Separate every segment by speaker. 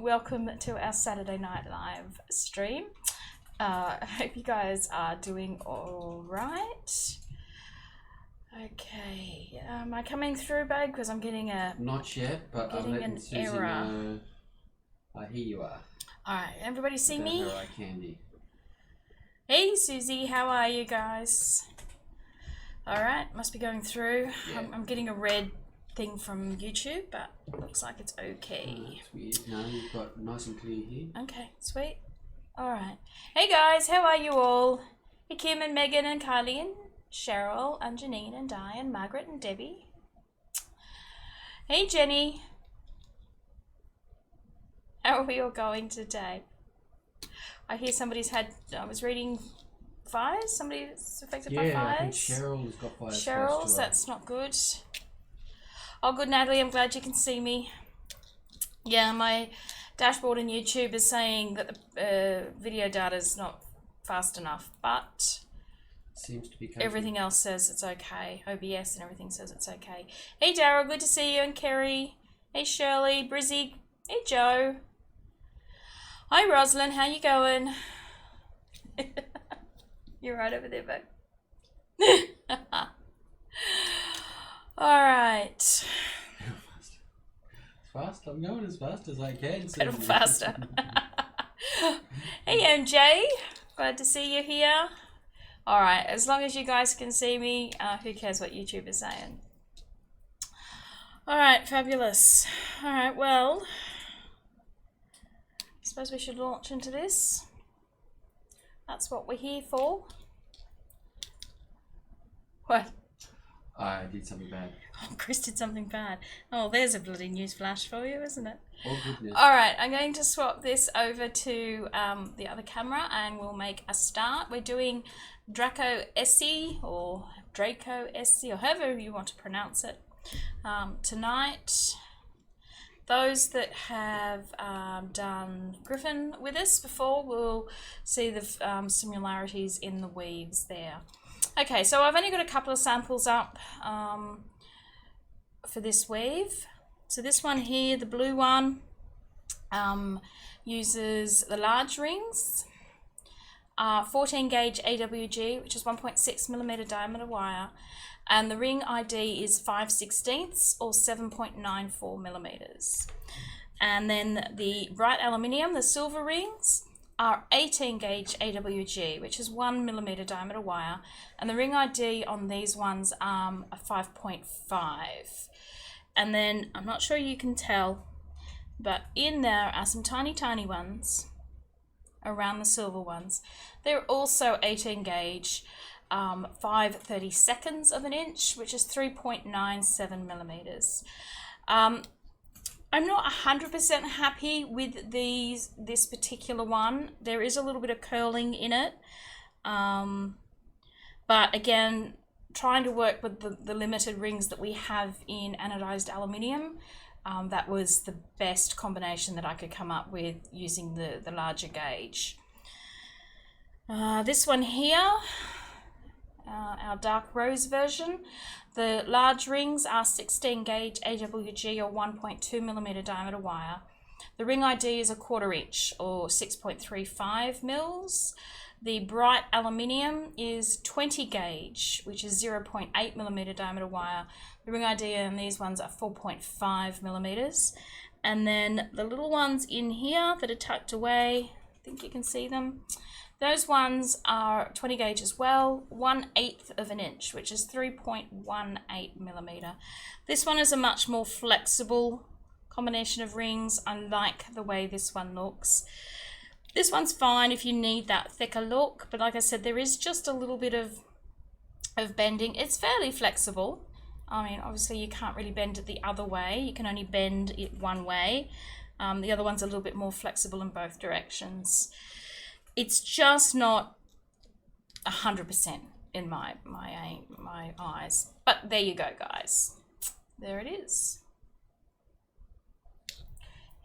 Speaker 1: welcome to our Saturday Night Live stream. I hope you guys are doing all right. Okay, am I coming through, babe? Because I'm getting a...
Speaker 2: Not yet, but I'm letting Susie know. Here you are.
Speaker 1: Alright, everybody see me?
Speaker 2: Her eye candy.
Speaker 1: Hey Susie, how are you guys? Alright, must be going through.
Speaker 2: Yeah.
Speaker 1: I'm getting a red thing from YouTube, but looks like it's okay.
Speaker 2: Oh, that's weird. No, you've got nice and clear here.
Speaker 1: Okay, sweet. Alright. Hey guys, how are you all? Hey Kim and Megan and Kylie and Cheryl and Janine and Di and Margaret and Debbie. Hey Jenny. How are we all going today? I hear somebody's had, I was reading fires. Somebody's affected by fires.
Speaker 2: Yeah, I think Cheryl's got fires.
Speaker 1: Cheryl's, that's not good. Oh, good, Natalie. I'm glad you can see me. Yeah, my dashboard on YouTube is saying that the video data is not fast enough, but
Speaker 2: seems to be
Speaker 1: everything else says it's okay. OBS and everything says it's okay. Hey, Daryl. Good to see you. And Kerry. Hey, Shirley. Brizzy. Hey, Joe. Hi, Rosalind. How you going? You're right over there, babe. All right.
Speaker 2: Fast. I'm going as fast as I can.
Speaker 1: Pedal faster. Hey, MJ. Glad to see you here. All right. As long as you guys can see me, who cares what YouTube is saying? All right. Fabulous. All right. Well, I suppose we should launch into this. That's what we're here for. What?
Speaker 2: I did something bad.
Speaker 1: Oh, Chris did something bad. Oh, there's a bloody news flash for you, isn't it?
Speaker 2: Oh, goodness.
Speaker 1: All right, I'm going to swap this over to the other camera and we'll make a start. We're doing Draco Esse or Draco Esse or however you want to pronounce it tonight. Those that have done Griffin with us before will see the similarities in the weaves there. Okay, so I've only got a couple of samples up for this weave. So this one here, the blue one, uses the large rings, 14 gauge AWG, which is 1.6 millimeter diameter wire, and the ring ID is 5/16 or 7.94 millimeters. And then the bright aluminium, the silver rings, are 18 gauge AWG, which is 1 millimeter diameter wire, and the ring ID on these ones are 5.5. And then I'm not sure you can tell, but in there are some tiny ones around the silver ones. They're also 18 gauge, 5/32 of an inch, which is 3.97 millimeters. I'm not 100% happy with this particular one. There is a little bit of curling in it. But again, trying to work with the limited rings that we have in anodized aluminium, that was the best combination that I could come up with using the larger gauge. This one here, our dark rose version, the large rings are 16 gauge AWG or 1.2 millimeter diameter wire. The ring ID is 1/4 inch or 6.35 mils. The bright aluminium is 20 gauge, which is 0.8 millimeter diameter wire. The ring ID on these ones are 4.5 millimeters. And then the little ones in here that are tucked away, I think you can see them. Those ones are 20 gauge as well, 1/8 of an inch, which is 3.18 millimeter. This one is a much more flexible combination of rings. I like the way this one looks. This one's fine if you need that thicker look, but like I said, there is just a little bit of bending. It's fairly flexible. I mean, obviously you can't really bend it the other way. You can only bend it one way. The other one's a little bit more flexible in both directions. It's just not 100% in my eyes. But there you go, guys. There it is.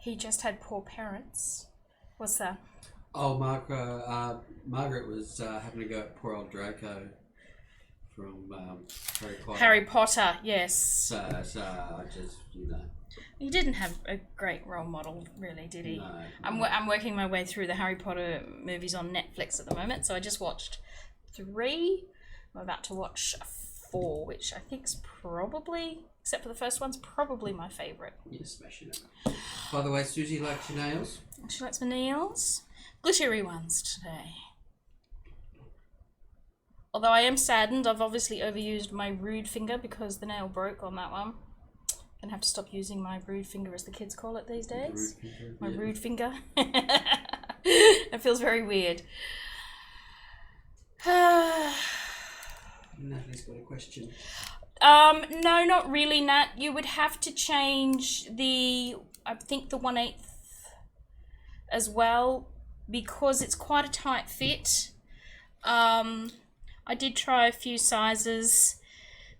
Speaker 1: He just had poor parents. What's that?
Speaker 2: Oh, Margaret was having to go at poor old Draco from Harry Potter.
Speaker 1: Harry Potter, yes.
Speaker 2: So I just,
Speaker 1: He didn't have a great role model, really, did he?
Speaker 2: No.
Speaker 1: I'm working my way through the Harry Potter movies on Netflix at the moment, so I just watched 3. I'm about to watch 4, which I think's probably, except for the first one's probably my favourite.
Speaker 2: You're smashing it. By the way, Susie likes your nails.
Speaker 1: She likes my nails. Glittery ones today. Although I am saddened, I've obviously overused my rude finger because the nail broke on that one. I'm gonna have to stop using my rude finger, as the kids call it these days. My rude finger. It feels very weird.
Speaker 2: Natalie's got a question.
Speaker 1: No, not really, Nat. You would have to change I think the 1/8 as well, because it's quite a tight fit. I did try a few sizes.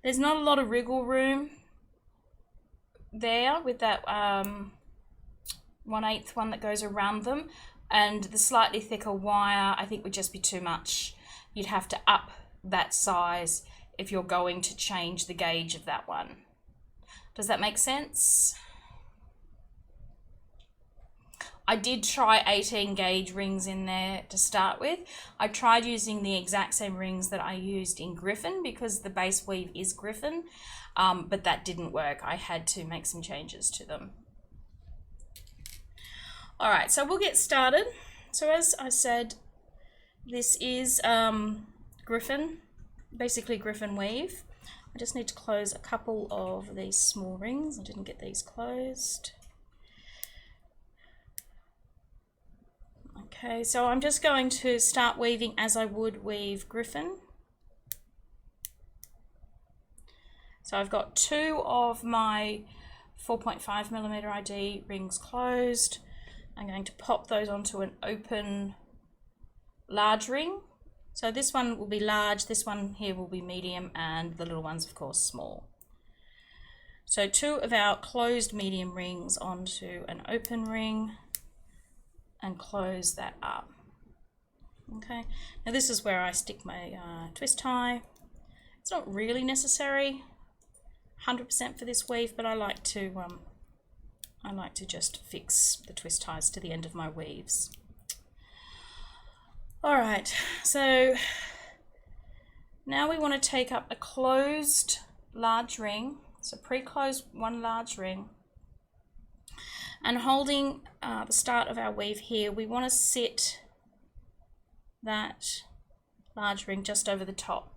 Speaker 1: There's not a lot of wriggle room there with that 1/8 one that goes around them, and the slightly thicker wire I think would just be too much. You'd have to up that size if you're going to change the gauge of that one. Does that make sense? I did try 18 gauge rings in there to start with. I tried using the exact same rings that I used in Griffin because the base weave is Griffin, but that didn't work. I had to make some changes to them. All right, so we'll get started. So as I said, this is Griffin, basically Griffin weave. I just need to close a couple of these small rings. I didn't get these closed. Okay, so I'm just going to start weaving as I would weave Griffin. So I've got 2 of my 4.5mm ID rings closed. I'm going to pop those onto an open large ring. So this one will be large, this one here will be medium, and the little ones, of course, small. So 2 of our closed medium rings onto an open ring and close that up. Okay, now this is where I stick my twist tie. It's not really necessary 100% for this weave, but I like to just fix the twist ties to the end of my weaves. All right, so now we want to take up a closed large ring, so pre-close one large ring, and holding the start of our weave here, we want to sit that large ring just over the top.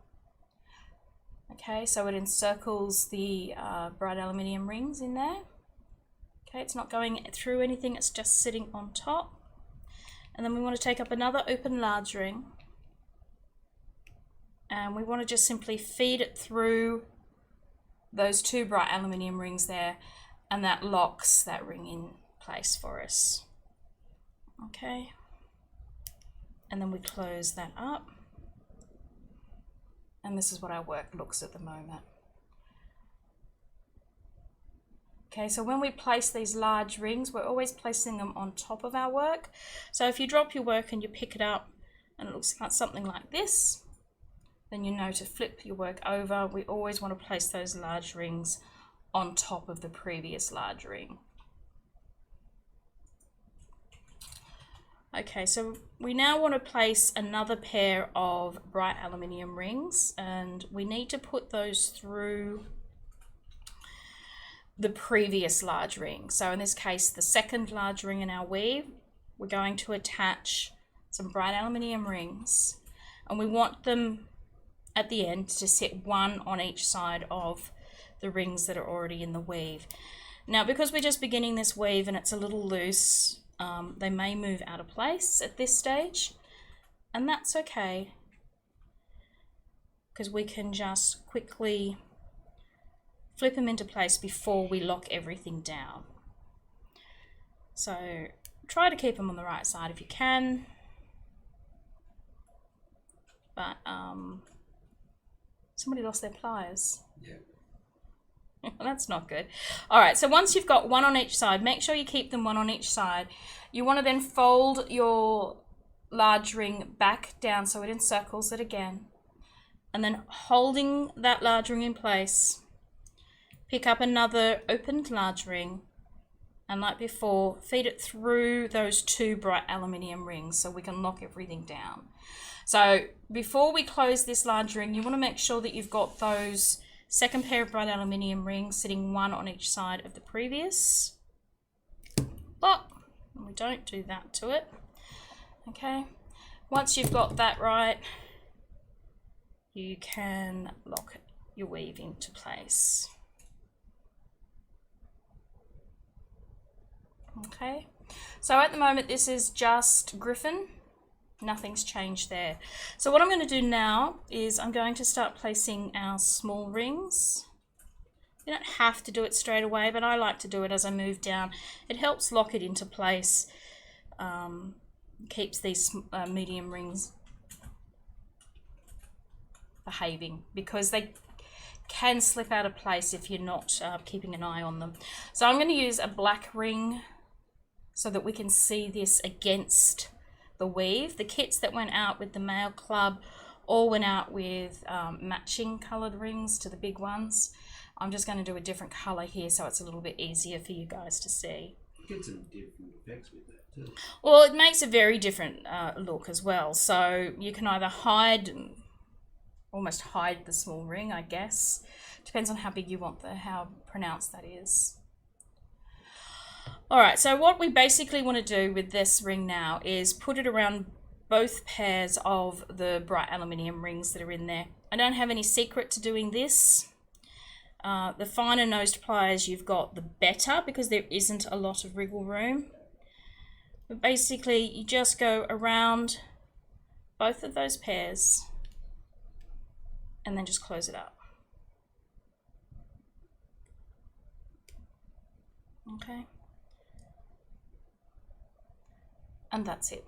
Speaker 1: Okay, so it encircles the bright aluminium rings in there. Okay, it's not going through anything, it's just sitting on top. And then we want to take up another open large ring, and we want to just simply feed it through those 2 bright aluminium rings there, and that locks that ring in place for us. Okay, and then we close that up, and this is what our work looks at the moment. Okay, so when we place these large rings, we're always placing them on top of our work. So if you drop your work and you pick it up and it looks like something like this, then you know to flip your work over. We always want to place those large rings on top of the previous large ring. Okay, so we now want to place another pair of bright aluminium rings, and we need to put those through the previous large ring. So in this case, the second large ring in our weave, we're going to attach some bright aluminium rings, and we want them at the end to sit 1 on each side of the rings that are already in the weave. Now, because we're just beginning this weave and it's a little loose, they may move out of place at this stage, and that's okay, because we can just quickly flip them into place before we lock everything down. So try to keep them on the right side if you can, but somebody lost their pliers.
Speaker 2: Yeah.
Speaker 1: That's not good. All right, so once you've got 1 on each side, make sure you keep them 1 on each side. You want to then fold your large ring back down so it encircles it again. and then holding that large ring in place, pick up another opened large ring, and like before, feed it through those 2 bright aluminium rings so we can lock everything down. So before we close this large ring, you want to make sure that you've got those second pair of bright aluminium rings sitting 1 on each side of the previous. But we don't do that to it. Okay, once you've got that right, you can lock your weave into place. Okay, so at the moment this is just Griffin, nothing's changed there. So what I'm going to do now is I'm going to start placing our small rings. You don't have to do it straight away, but I like to do it as I move down. It helps lock it into place, keeps these medium rings behaving, because they can slip out of place if you're not keeping an eye on them. So I'm going to use a black ring so that we can see this against the weave. The kits that went out with the Maille Club all went out with matching coloured rings to the big ones. I'm just going to do a different colour here so it's a little bit easier for you guys to see.
Speaker 2: You get some different effects with that too.
Speaker 1: Well, it makes a very different look as well. So you can either almost hide the small ring, I guess. Depends on how big you want how pronounced that is. Alright, so what we basically want to do with this ring now is put it around both pairs of the bright aluminium rings that are in there. I don't have any secret to doing this. The finer nosed pliers you've got, the better, because there isn't a lot of wriggle room. But basically you just go around both of those pairs and then just close it up. Okay. And that's it.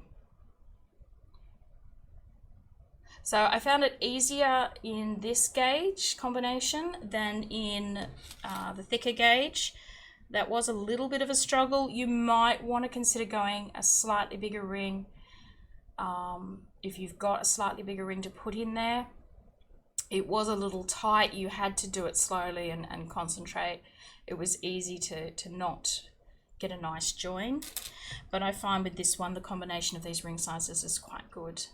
Speaker 1: So I found it easier in this gauge combination than in the thicker gauge. That was a little bit of a struggle. You might want to consider going a slightly bigger ring if you've got a slightly bigger ring to put in there. It was a little tight. You had to do it slowly and concentrate. It was easy to not get a nice join, but I find with this one the combination of these ring sizes is quite good.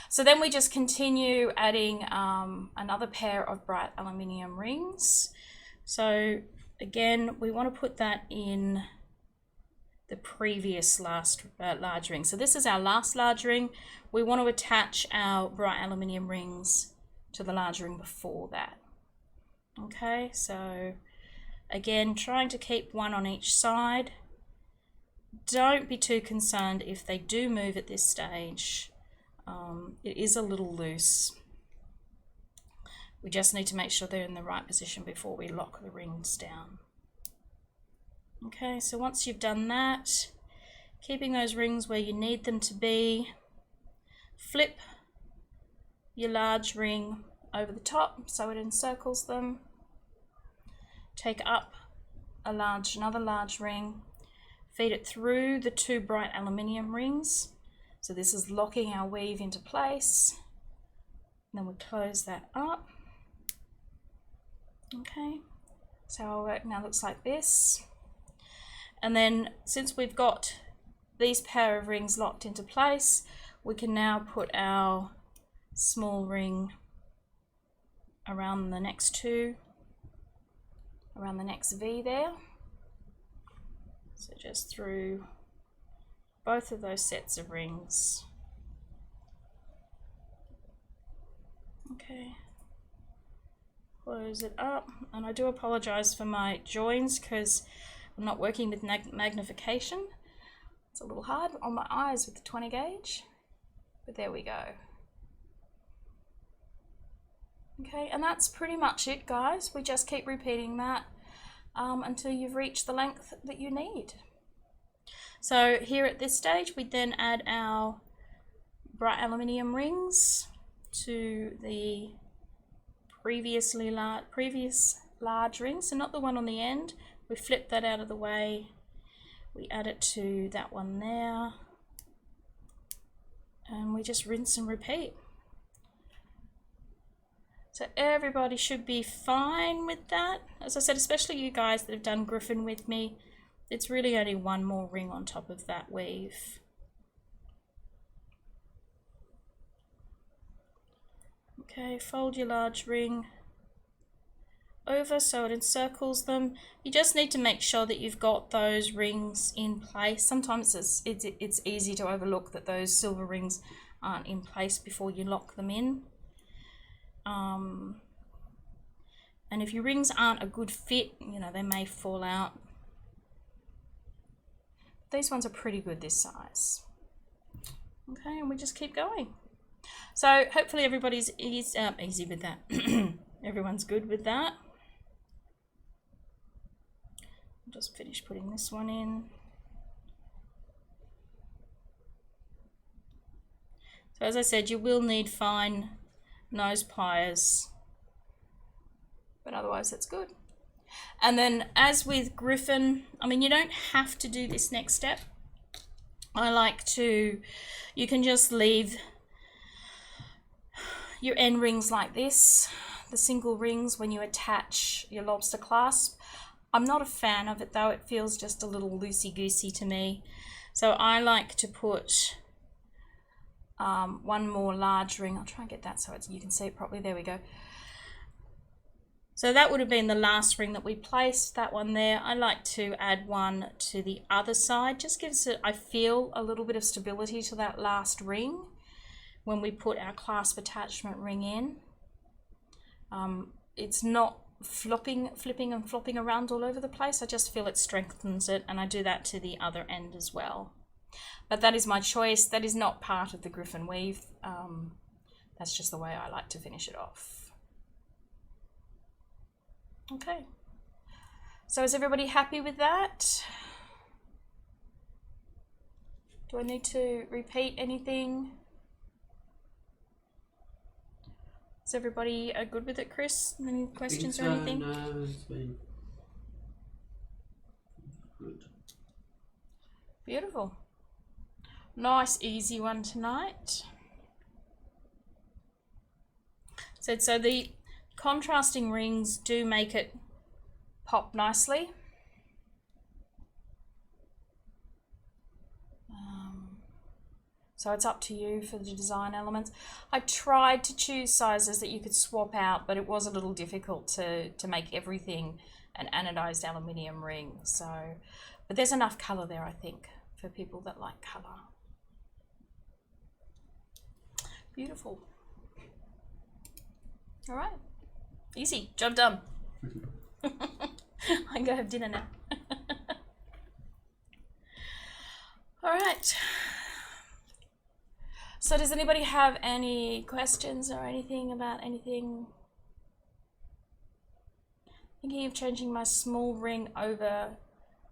Speaker 1: So then we just continue adding another pair of bright aluminium rings. So again, we want to put that in the previous last large ring. So this is our last large ring. We want to attach our bright aluminium rings to the large ring before that. Okay, so again, trying to keep 1 on each side. Don't be too concerned if they do move at this stage. It is a little loose. We just need to make sure they're in the right position before we lock the rings down. Okay, so once you've done that, keeping those rings where you need them to be, flip your large ring over the top so it encircles them. Take up another large ring, feed it through the 2 bright aluminium rings. So this is locking our weave into place. Then we close that up. Okay, so our work now looks like this. And then since we've got these pair of rings locked into place, we can now put our small ring around the next 2, around the next V there. So just through both of those sets of rings. Okay, close it up, and I do apologize for my joins because I'm not working with magnification. It's a little hard on my eyes with the 20 gauge, but there we go. Okay, and that's pretty much it, guys. We just keep repeating that until you've reached the length that you need. So here at this stage, we then add our bright aluminium rings to the previous large ring, so not the one on the end. We flip that out of the way, we add it to that one there, and we just rinse and repeat. So everybody should be fine with that. As I said, especially you guys that have done Griffin with me, it's really only one more ring on top of that weave. Okay, fold your large ring over so it encircles them. You just need to make sure that you've got those rings in place. Sometimes it's easy to overlook that those silver rings aren't in place before you lock them in. And if your rings aren't a good fit, you know, they may fall out. These ones are pretty good this size. Okay, and we just keep going. So hopefully everybody's easy with that. Everyone's good with that. I'll just finish putting this one in. So as I said, you will need fine nose pliers, but otherwise that's good. And then as with Griffin, I mean, you don't have to do this next step. I like to, you can just leave your end rings like this, the single rings when you attach your lobster clasp. I'm not a fan of it though, it feels just a little loosey-goosey to me. So I like to put one more large ring. I'll try and get that so you can see it properly. There we go. So that would have been the last ring that we placed, that one there. I like to add one to the other side. Just gives it, I feel, a little bit of stability to that last ring when we put our clasp attachment ring in. It's not flipping and flopping around all over the place. I just feel it strengthens it, and I do that to the other end as well. But that is my choice. That is not part of the Griffin weave. That's just the way I like to finish it off. Okay. So is everybody happy with that? Do I need to repeat anything? Is everybody good with it, Chris? Any questions or anything?
Speaker 2: No, it's been good.
Speaker 1: Beautiful. Nice, easy one tonight. So the contrasting rings do make it pop nicely. So it's up to you for the design elements. I tried to choose sizes that you could swap out, but it was a little difficult to make everything an anodized aluminium ring. So, but there's enough color there, I think, for people that like color. Beautiful. All right, easy, job done. I can go have dinner now. All right. So does anybody have any questions or anything about anything? Thinking of changing my small ring over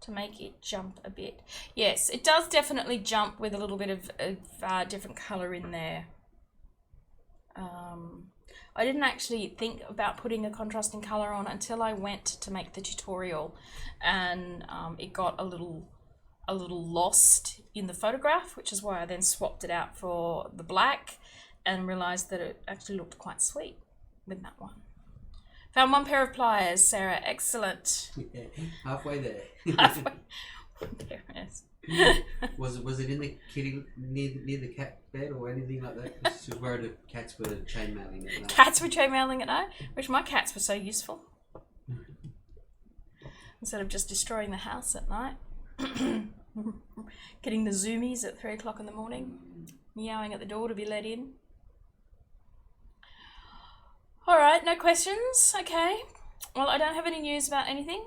Speaker 1: to make it jump a bit. Yes, it does definitely jump with a little bit of different color in there. I didn't actually think about putting a contrasting color on until I went to make the tutorial, and it got a little lost in the photograph, which is why I then swapped it out for the black and realized that it actually looked quite sweet with that one. Found one pair of pliers, Sarah. Excellent.
Speaker 2: Yeah, halfway there.
Speaker 1: Halfway. There it is.
Speaker 2: Was it in the kitty near the cat bed or anything like that? She was worried the cats were chainmailing at night.
Speaker 1: Cats were chainmailing at night? Wish my cats were so useful. Instead of just destroying the house at night. Getting the zoomies at 3 o'clock in the morning, meowing at the door to be let in. All right, no questions. Okay. Well, I don't have any news about anything.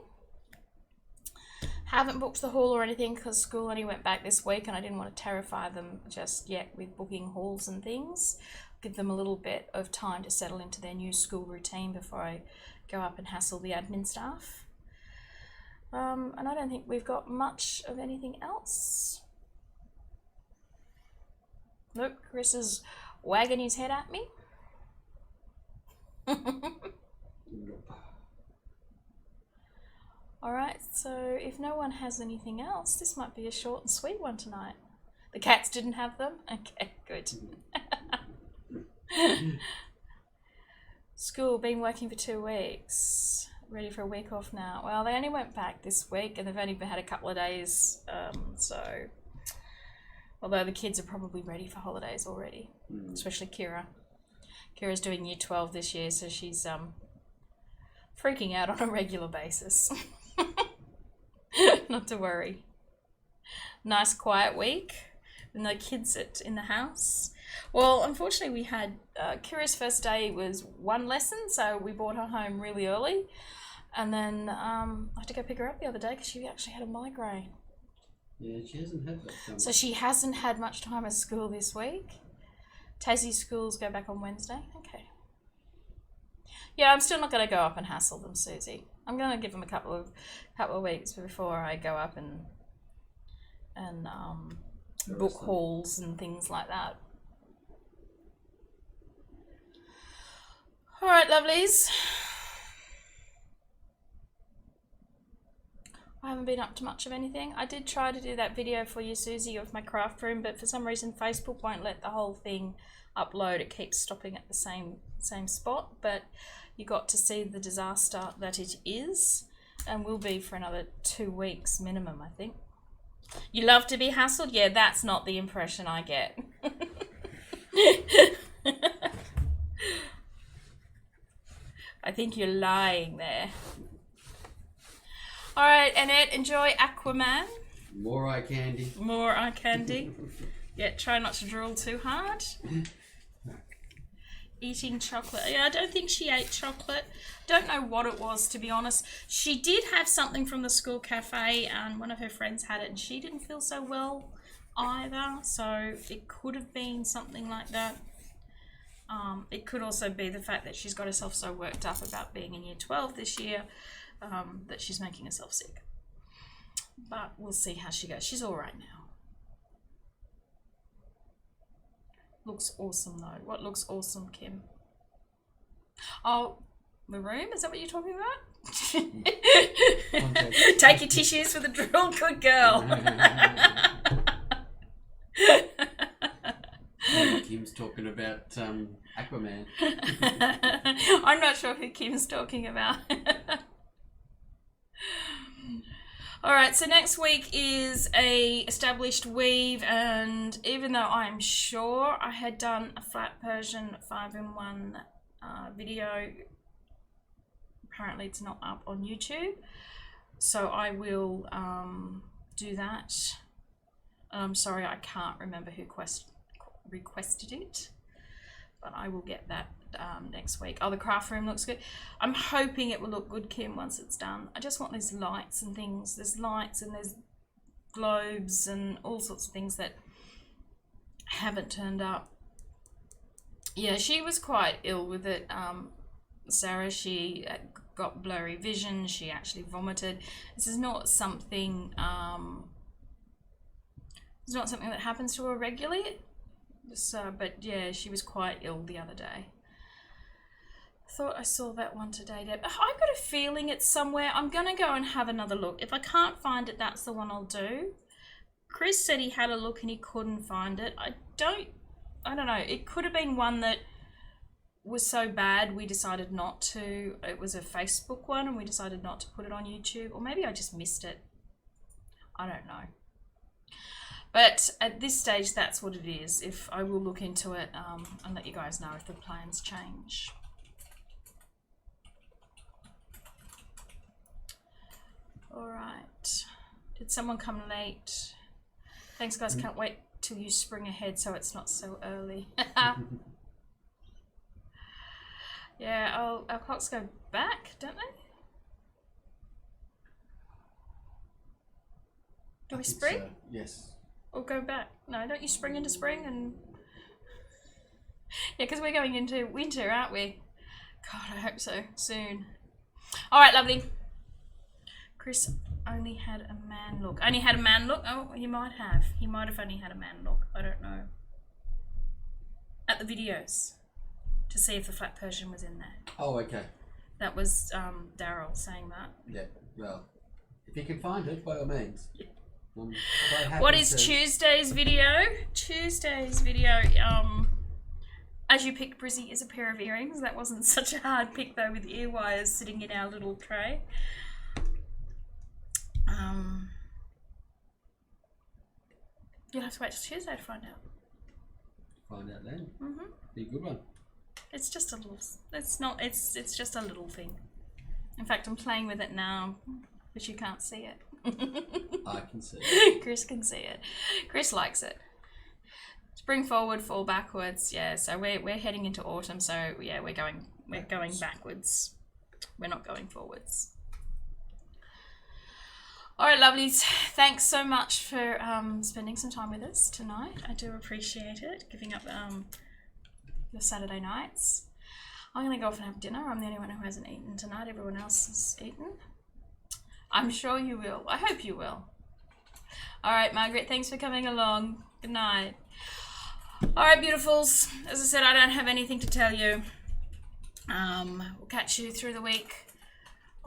Speaker 1: Haven't booked the hall or anything because school only went back this week, and I didn't want to terrify them just yet with booking halls and things. Give them a little bit of time to settle into their new school routine before I go up and hassle the admin staff. And I don't think we've got much of anything else. Look, Chris is wagging his head at me. Alright, so if no one has anything else, this might be a short and sweet one tonight. The cats didn't have them? Okay, good. School, been working for 2 weeks. Ready for a week off now. Well, they only went back this week and they've only had a couple of days. So, although the kids are probably ready for holidays already, especially Kira. Kira's doing year 12 this year, so she's freaking out on a regular basis. Not to worry. Nice quiet week. No kids in the house. Well, unfortunately, we had Kira's first day was 1 lesson, so we brought her home really early, and then I had to go pick her up the other day because she actually had a migraine.
Speaker 2: Yeah, she hasn't had that.
Speaker 1: So she hasn't had much time at school this week. Tassie's schools go back on Wednesday. Okay. Yeah, I'm still not going to go up and hassle them, Susie. I'm going to give them a couple of weeks before I go up and book halls and things like that. All right, lovelies. I haven't been up to much of anything. I did try to do that video for you, Susie, of my craft room, but for some reason Facebook won't let the whole thing upload. It keeps stopping at the same spot, but you got to see the disaster that it is, and will be for another 2 weeks minimum, I think. You love to be hassled? Yeah, that's not the impression I get. I think you're lying there. All right, Annette, enjoy Aquaman.
Speaker 2: More eye candy.
Speaker 1: More eye candy. Yeah, try not to drool too hard. Eating chocolate. Yeah, I don't think she ate chocolate. Don't know what it was, to be honest. She did have something from the school cafe, and one of her friends had it, and she didn't feel so well either. So it could have been something like that. It could also be the fact that she's got herself so worked up about being in year 12 this year that she's making herself sick. But we'll see how she goes. She's all right now. Looks awesome though. What looks awesome, Kim? Oh, the room? Is that what you're talking about? Take your tissues for the drill, good girl.
Speaker 2: Kim's talking about Aquaman.
Speaker 1: I'm not sure who Kim's talking about. Alright, so next week is a established weave, and even though I'm sure I had done a flat Persian 5-in-1 video, apparently it's not up on YouTube, so I will do that. I'm sorry, I can't remember who requested it, but I will get that next week. Oh, the craft room looks good. I'm hoping it will look good, Kim, once it's done. I just want these lights and things. There's lights and there's globes and all sorts of things that haven't turned up. Yeah, she was quite ill with it. Sarah, she got blurry vision. She actually vomited. This is not something it's not something that happens to her regularly. So, but yeah, she was quite ill the other day. Thought I saw that one today, Deb. I've got a feeling it's somewhere. I'm going to go and have another look. If I can't find it, that's the one I'll do. Chris said he had a look and he couldn't find it. I don't know. It could have been one that was so bad we decided not to. It was a Facebook one and we decided not to put it on YouTube. Or maybe I just missed it. I don't know. But at this stage, that's what it is. If I will look into it and let you guys know if the plans change. All right. Did someone come late? Thanks, guys. Can't wait till you spring ahead so it's not so early. Yeah, our clocks go back, don't they? Do we spring?
Speaker 2: Yes.
Speaker 1: Or go back? No, don't you spring into spring? And yeah, because we're going into winter, aren't we? God, I hope so. Soon. All right, lovely. Chris only had a man look. Only had a man look? Oh, he might have. He might have only had a man look. I don't know. At the videos. To see if the flat Persian was in there.
Speaker 2: Oh, okay.
Speaker 1: That was Daryl saying that.
Speaker 2: Yeah, well, if you can find it, by all means.
Speaker 1: Yeah.
Speaker 2: What
Speaker 1: is Tuesday's video? Tuesday's video, As you picked, Brizzy, is a pair of earrings. That wasn't such a hard pick though, with the ear wires sitting in our little tray. You'll have to wait till Tuesday to find out.
Speaker 2: Find out then.
Speaker 1: Mm-hmm.
Speaker 2: Be a good one.
Speaker 1: It's just a little. It's not. It's just a little thing. In fact, I'm playing with it now, but you can't see it.
Speaker 2: I can see it.
Speaker 1: Chris can see it. Chris likes it. Spring forward, fall backwards. Yeah. So we're heading into autumn. So yeah, we're going backwards. We're not going forwards. All right, lovelies. Thanks so much for spending some time with us tonight. I do appreciate it. Giving up your Saturday nights. I'm going to go off and have dinner. I'm the only one who hasn't eaten tonight. Everyone else has eaten. I'm sure you will. I hope you will. All right, Margaret, thanks for coming along. Good night. All right, beautifuls. As I said, I don't have anything to tell you. We'll catch you through the week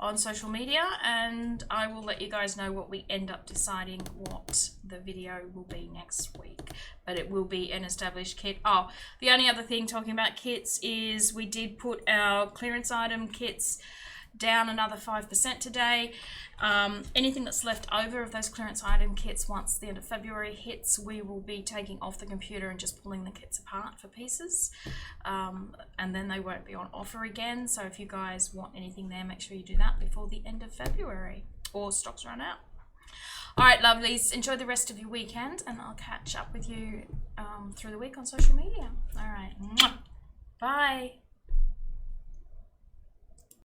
Speaker 1: on social media, and I will let you guys know what we end up deciding what the video will be next week, but it will be an established kit. Oh, the only other thing talking about kits is we did put our clearance item kits down another 5% today. Anything that's left over of those clearance item kits, once the end of February hits, we will be taking off the computer and just pulling the kits apart for pieces, and then they won't be on offer again. So if you guys want anything there, make sure you do that before the end of February or stocks run out. All right, lovelies, enjoy the rest of your weekend, and I'll catch up with you through the week on social media. All right, bye.